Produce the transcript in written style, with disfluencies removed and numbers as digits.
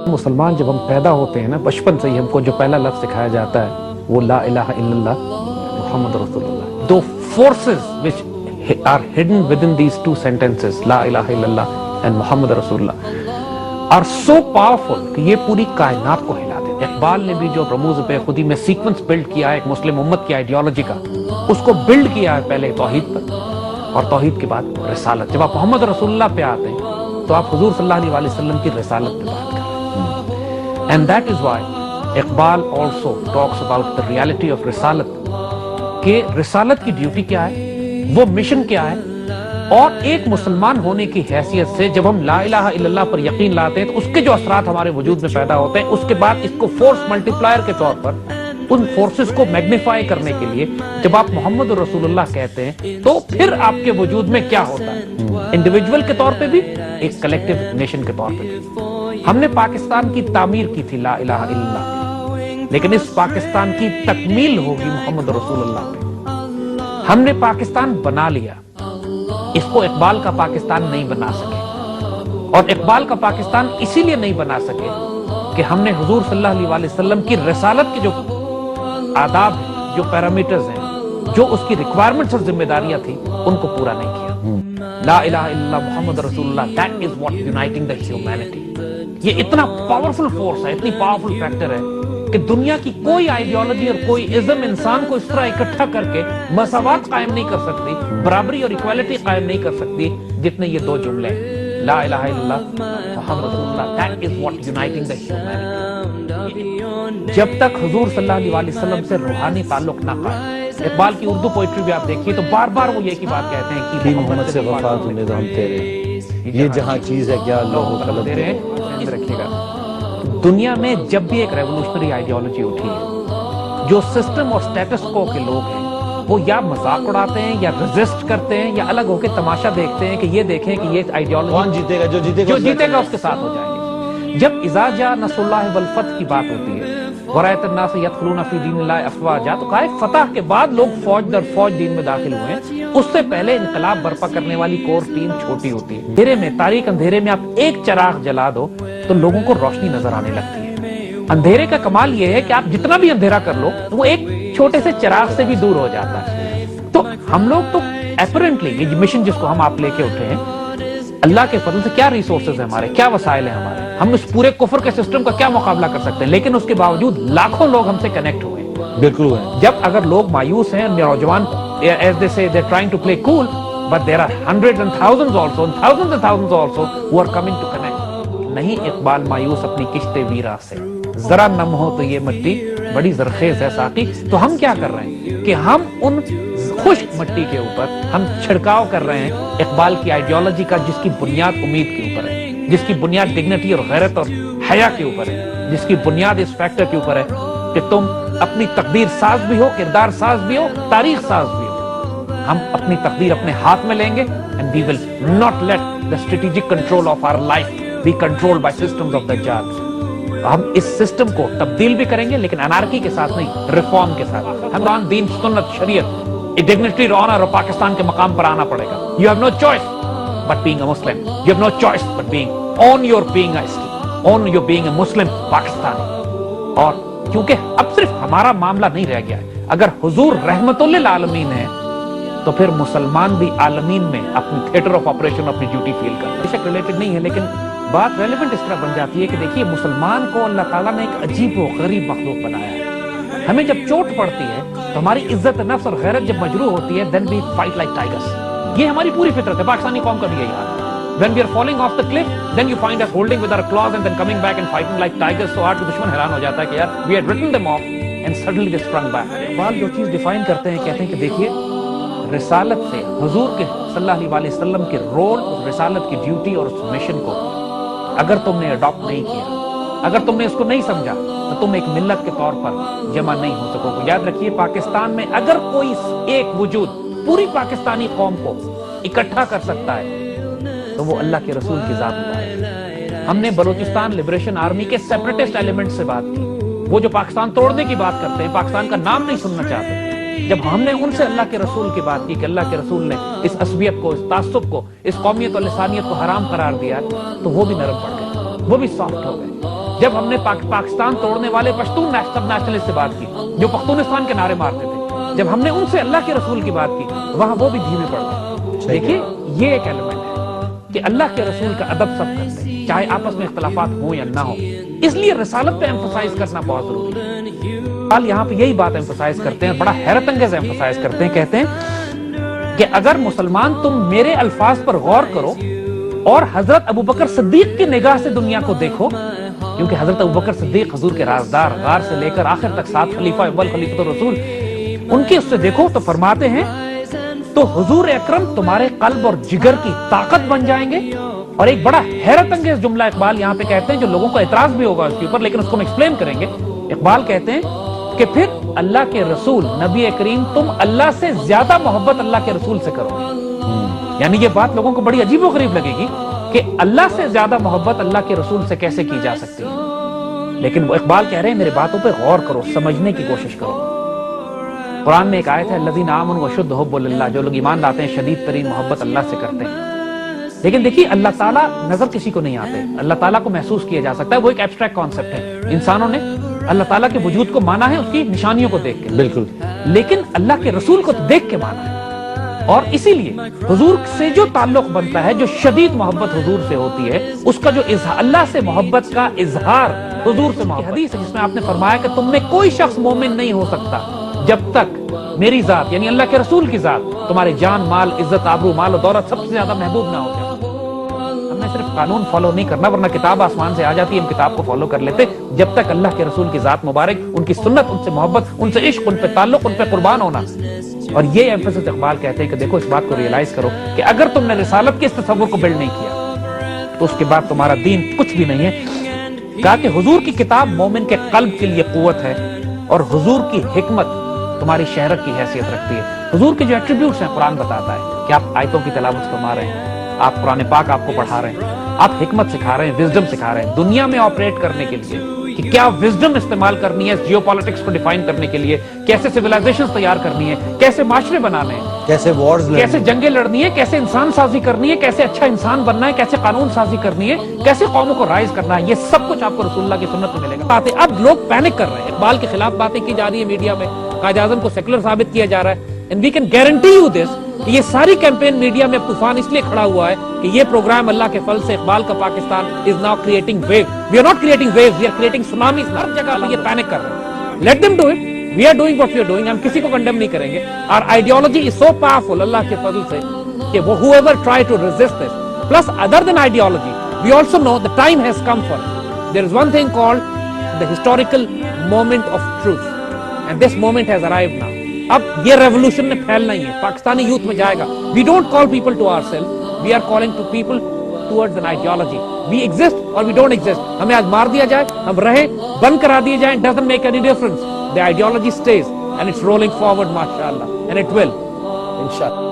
मुसलमान जब हम पैदा होते हैं ना, बचपन से ही हमको जो पहला लफ्ज सिखाया जाता है वो ला इलाहा इल्लल्लाह मुहम्मद रसूलुल्लाह। दो forces which are hidden within these two sentences, ला इलाहा इल्लल्लाह and मुहम्मद रसूलुल्लाह, are so powerful कि ये पूरी कायनात को हिला देते। इकबाल ने भी जो रमूज पे खुदी में सीक्वेंस बिल्ड किया है एक मुस्लिम उम्मत की आइडियोलॉजी का, उसको बिल्ड किया है पहले तौहीद पर और तौहीद के बाद रिसालत। जब आप मोहम्मद रसूलुल्लाह पे आते हैं तो आप हुजूर सल्लल्लाहु अलैहि वसल्लम की रिसालत पे बात कर रहे हैं। And that is why Iqbal also talks about the reality of रिसालत, कि रिसालत की ड्यूटी क्या है, वो मिशन क्या है, और एक मुसलमान होने की हैसियत से जब हम ला इलाहा इल्लल्लाह पर यकीन लाते हैं तो उसके जो असरात हमारे वजूद में पैदा होते हैं, उसके बाद इसको फोर्स मल्टीप्लायर के तौर पर उन फोर्सेस को मैग्नीफाई करने के लिए जब आप मोहम्मद रसूलुल्लाह कहते हैं तो फिर आपके वजूद में क्या होता है, इंडिविजुअल के तौर पे भी, एक कलेक्टिव नेशन के तौर पे भी। हमने पाकिस्तान की तामीर की थी ला इलाहा इल्लल्लाह, लेकिन इस पाकिस्तान की तकमील होगी मोहम्मद रसूलुल्लाह पे। हमने पाकिस्तान बना लिया, इसको इकबाल का पाकिस्तान नहीं बना सके, और इकबाल का पाकिस्तान इसीलिए नहीं बना सके कि हमने हुजूर सल्लल्लाहु अलैहि वसल्लम की रिसालत की जो आदाब, जो पैरामीटर्स हैं, जो उसकी रिक्वायरमेंट्स और जिम्मेदारियां थी, उनको पूरा नहीं किया। ला इलाहा इल्लल्लाह मुहम्मद रसूलुल्लाह, that is what uniting the humanity. ये इतना पावरफुल फोर्स है, इतनी पावरफुल फैक्टर है कि दुनिया की कोई आइडियोलॉजी और कोई इज्म इंसान को इस तरह इकट्ठा करके मसावात कायम नहीं कर सकती, बराबरी और इक्वालिटी कायम नहीं कर सकती जितने ये दो जुमले हैं, ला इलाहा इल्लल्लाह मुहम्मद रसूलुल्लाह, that is what uniting the humanity. जब तक हुजूर सल्लल्लाहु अलैहि वसल्लम से रूहानी ताल्लुक ना कायम, इकबाल की उर्दू पोइट्री भी आप देखिए तो बार बार वो ये की बात कहते हैं कि मोहम्मद से वफा तूने हम तेरे, ये जहां चीज है क्या लोगों को दे रहे हैं। रखिएगा, दुनिया में जब भी एक रेवोल्यूशनरी आइडियोलॉजी उठी है, जो सिस्टम और स्टेटस को के लोग हैं वो या मजाक उड़ाते हैं या रेजिस्ट करते हैं या अलग होकर तमाशा देखते हैं कि ये देखें कि ये आइडियोलॉजी कौन जीतेगा, जो जीतेगा उसके साथ हो जाएंगे। जब इज़ा जा नसरुल्लाह वल फतह की बात होती है, वरायत अन्नास यदखुलूना फी दीनिल्लाहि अफ़वाजा, तो कहा फतह के बाद लोग फौज दर फौज दीन में दाखिल हुए, उससे पहले इनकलाब बर्पा करने वाली कोर टीम छोटी होती है। अंधेरे में, तारीक अंधेरे में आप एक चिराग जला दो तो लोगों को रोशनी नजर आने लगती है। अंधेरे का कमाल ये है कि आप जितना भी अंधेरा कर लो वो एक छोटे से चिराग से भी दूर हो जाता है। तो हम लोग तो एपरेंटली ये मिशन जिसको हम आप लेके उठे हैं, अल्लाह के फजल से क्या रिसोर्सेज है हमारे, क्या वसाइल है हमारे, हम इस पूरे कुफर के सिस्टम का क्या मुकाबला कर सकते हैं, लेकिन उसके बावजूद लाखों लोग हमसे कनेक्ट हुए। बिल्कुल है। जब अगर लोग मायूस हैं, नौजवान as they say they're trying to play cool, but there are hundreds and thousands also and thousands also who are coming to connect. नहीं इकबाल मायूस अपनी किश्ते वीरा से, जरा नम हो तो ये मिट्टी बड़ी जरखेज है साकी। तो हम क्या कर रहे हैं कि हम उन खुश्क मिट्टी के ऊपर हम छिड़काव कर रहे हैं इकबाल की आइडियोलॉजी का, जिसकी बुनियाद उम्मीद के ऊपर है, जिसकी बुनियाद डिग्निटी और गैरत और हया के ऊपर है, जिसकी बुनियाद इस फैक्टर के ऊपर है कि तुम अपनी तकदीर साज भी हो, किरदार साज भी हो, तारीख साज भी हो। हम अपनी तकदीर अपने हाथ में लेंगे and we will not let the strategic control of our life be controlled by systems of दज्जाल। हम इस सिस्टम को तब्दील भी करेंगे, लेकिन अनार्की के साथ नहीं, रिफॉर्म के साथ। हम दीन सुन्नत शरीयत डिग्निटी और ऑनर और पाकिस्तान के मकाम पर आना पड़ेगा। You have no choice but being a Muslim, you have no choice but being on your being a Muslim Pakistani. और क्योंकि अब सिर्फ हमारा मामला नहीं रह गया है, अगर हुजूर रहमतुल्लिल आलमीन है तो फिर मुसलमान भी आलमीन में अपनी थिएटर ऑफ ऑपरेशन अपनी ड्यूटी फील कर। बेशक रिलेटेड नहीं है, लेकिन बात रेलेवेंट इस तरह बन जाती है कि देखिए मुसलमान को अल्लाह ताला ने एक अजीब व गरीब मखलूक बनाया है। हमें जब चोट पड़ती है तो हमारी इज्जत नफ्स और गैरत जब मजरूह होती है, then we fight like tigers. ये हमारी पूरी फितरत है, पाकिस्तानी कौम का भी यही हाल है। When we are falling off the cliff, then you find us holding with our claws and then coming back and fighting like tigers so hard कि दुश्मन हैरान हो जाता है कि यार we had written them off and suddenly they sprung back। Iqbal जो चीज डिफाइन करते हैं, कहते हैं कि देखिए रिसालत से हुजूर के सल्लल्लाहु अलैहि वसल्लम के रोल, रिसालत की ड्यूटी और उस मिशन को अगर तुमने अडॉप्ट नहीं किया, अगर तुमने इसको नहीं समझा, तो तुम एक मिल्लत के तौर पर जमा नहीं हो सकोगे। याद रखिए, पाकिस्तान में अगर कोई एक वजूद पूरी पाकिस्तानी कौम को इकट्ठा कर सकता है तो वो अल्लाह के रसूल की जात है। हमने बलूचिस्तान लिबरेशन आर्मी के सेपरेटिस्ट एलिमेंट से बात की, वो जो पाकिस्तान तोड़ने की बात करते हैं, पाकिस्तान का नाम नहीं सुनना चाहते, جب ہم نے ان سے اللہ کے رسول کی بات کی کہ اللہ کے رسول نے اس عصبیت کو، اس تعصب کو، اس قومیت اور لسانیت کو حرام قرار دیا، تو وہ بھی نرم پڑ گئے، وہ بھی سافٹ ہو گئے۔ جب ہم نے پاکستان توڑنے والے پشتون نیشنلسٹ سے بات کی جو پختونستان کے نعرے مارتے تھے، جب ہم نے ان سے اللہ کے رسول کی بات کی، وہاں وہ بھی دھیمے پڑ گئے۔ دیکھیے یہ ایک ایلیمنٹ ہے کہ اللہ کے رسول کا ادب سب کرتے ہیں، چاہے آپس میں اختلافات ہوں یا نہ ہوں، اس لیے رسالت پہ ایمفسائز کرنا بہت ضروری ہے۔ یہاں پہ یہی بات ایمفسائز کرتے ہیں، بڑا حیرت انگیز ایمفسائز کرتے ہیں، کہتے ہیں کہ اگر مسلمان تم میرے الفاظ پر غور کرو اور حضرت ابوبکر صدیق کی نگاہ سے دنیا کو دیکھو، کیونکہ حضرت ابوبکر صدیق حضور کے رازدار، غار سے لے کر آخر تک 7 خلیفہ اول خلیفۃ الرسول، ان کی اس سے دیکھو تو فرماتے ہیں تو حضور اکرم تمہارے قلب اور جگر کی طاقت بن جائیں گے۔ اور ایک بڑا حیرت انگیز جملہ اقبال یہاں پہ کہتے ہیں جو لوگوں کو اعتراض بھی ہوگا اس کے اوپر، لیکن اس کو ہم ایکسپلین کریں گے۔ اقبال کہتے ہیں کہ پھر اللہ کے رسول نبی کریم تم اللہ سے زیادہ محبت اللہ کے رسول سے کرو گے۔ یعنی یہ بات لوگوں کو بڑی عجیب و غریب لگے گی کہ اللہ سے زیادہ محبت اللہ کے رسول سے کیسے کی جا سکتی ہے، لیکن وہ اقبال کہہ رہے ہیں میرے باتوں پہ غور کرو، سمجھنے کی کوشش کرو۔ قرآن میں ایک آیت ہے الذین آمنوا وشد حب اللہ، جو لوگ ایمان لاتے ہیں شدید ترین محبت اللہ سے کرتے ہیں۔ لیکن دیکھیے اللہ تعالیٰ نظر کسی کو نہیں آتے، اللہ تعالیٰ کو محسوس کیا جا سکتا ہے، وہ ایک ایبسٹریکٹ کانسیپٹ ہے۔ انسانوں نے اللہ تعالیٰ کے وجود کو مانا ہے اس کی نشانیوں کو دیکھ کے، بالکل، لیکن اللہ کے رسول کو دیکھ کے مانا ہے۔ اور اسی لیے حضور سے جو تعلق بنتا ہے، جو شدید محبت حضور سے ہوتی ہے، اس کا جو اللہ سے محبت کا اظہار حضور سے محبت، حدیث ہے جس میں آپ نے فرمایا کہ تم میں کوئی شخص مومن نہیں ہو سکتا جب تک میری ذات یعنی اللہ کے رسول کی ذات تمہارے جان، مال، عزت، آبرو، مال و دولت سب سے زیادہ محبوب نہ ہو جائے۔ ہم نے صرف قانون فالو نہیں کرنا، ورنہ کتاب آسمان سے آ جاتی، ہم کتاب کو فالو کر لیتے، جب تک اللہ کے رسول کی ذات مبارک، ان کی سنت، ان سے محبت، ان سے عشق، ان پہ تعلق، ان پہ قربان ہونا۔ اور یہ ایمفسس اقبال کہتے ہیں کہ دیکھو اس بات کو ریئلائز کرو کہ اگر تم نے رسالت کے اس تصور کو بلڈ نہیں کیا تو اس کے بعد تمہارا دین کچھ بھی نہیں ہے۔ کہا کہ حضور کی کتاب مومن کے قلب کے لیے قوت ہے اور حضور کی حکمت تمہاری شہرت کی حیثیت رکھتی ہے۔ حضور کے جو ایٹریبیوٹس ہیں قرآن بتاتا ہے کہ آپ آیتوں کی تلاوت فرما رہے ہیں، آپ قرآن پاک آپ کو پڑھا رہے ہیں، آپ حکمت سکھا رہے ہیں، وزڈم سکھا رہے ہیں دنیا میں آپریٹ کرنے کے لیے، کہ کیا وزڈم استعمال کرنی ہے جیو پالیٹکس کو ڈیفائن کرنے کے لیے، کیسے سویلائزیشن تیار کرنی ہے، کیسے معاشرے بنانے ہیں، کیسے وارز لڑنی، کیسے جنگیں لڑنی ہے، کیسے انسان سازی کرنی ہے، کیسے اچھا انسان بننا ہے، کیسے قانون سازی کرنی ہے، کیسے قوموں کو رائز کرنا ہے، یہ سب کچھ آپ کو رسول اللہ کی سنت میں ملے گا۔ اب لوگ پینک کر رہے ہیں، اقبال کے خلاف باتیں کی جا رہی ہے میڈیا میں، قائد اعظم کو سیکولر ثابت کیا جا رہا ہے، and we can guarantee you this کہ یہ ساری کیمپین میڈیا میں اب طوفان اس لیے کھڑا ہوا ہے کہ یہ پروگرام اللہ کے فضل سے اقبال کا Pakistan is now creating wave. We are not creating waves, we are creating tsunamis. ہر جگہ پہ یہ پینک کر رہے ہیں۔ Let them do it. We are doing what we are doing. ہم کسی کو کنڈیم نہیں کریں گے۔ Our ideology is so powerful اللہ کے فضل سے کہ وہ whoever try to resist this. Plus other than ideology, we also know the time has come for it. There is one thing called the historical moment of truth. And this moment has arrived now. اب یہ revolution نے پھیلنا ہی ہے، Pakistani youth میں جائے گا۔ We don't call people to ourselves, we are calling to people towards an ideology. We exist or we don't exist. ہمیں آج مار دیا جائے، ہم رہیں، بند کرا دیے جائیں، doesn't make any difference. The ideology stays and it's rolling forward, mashallah, and it will, inshallah.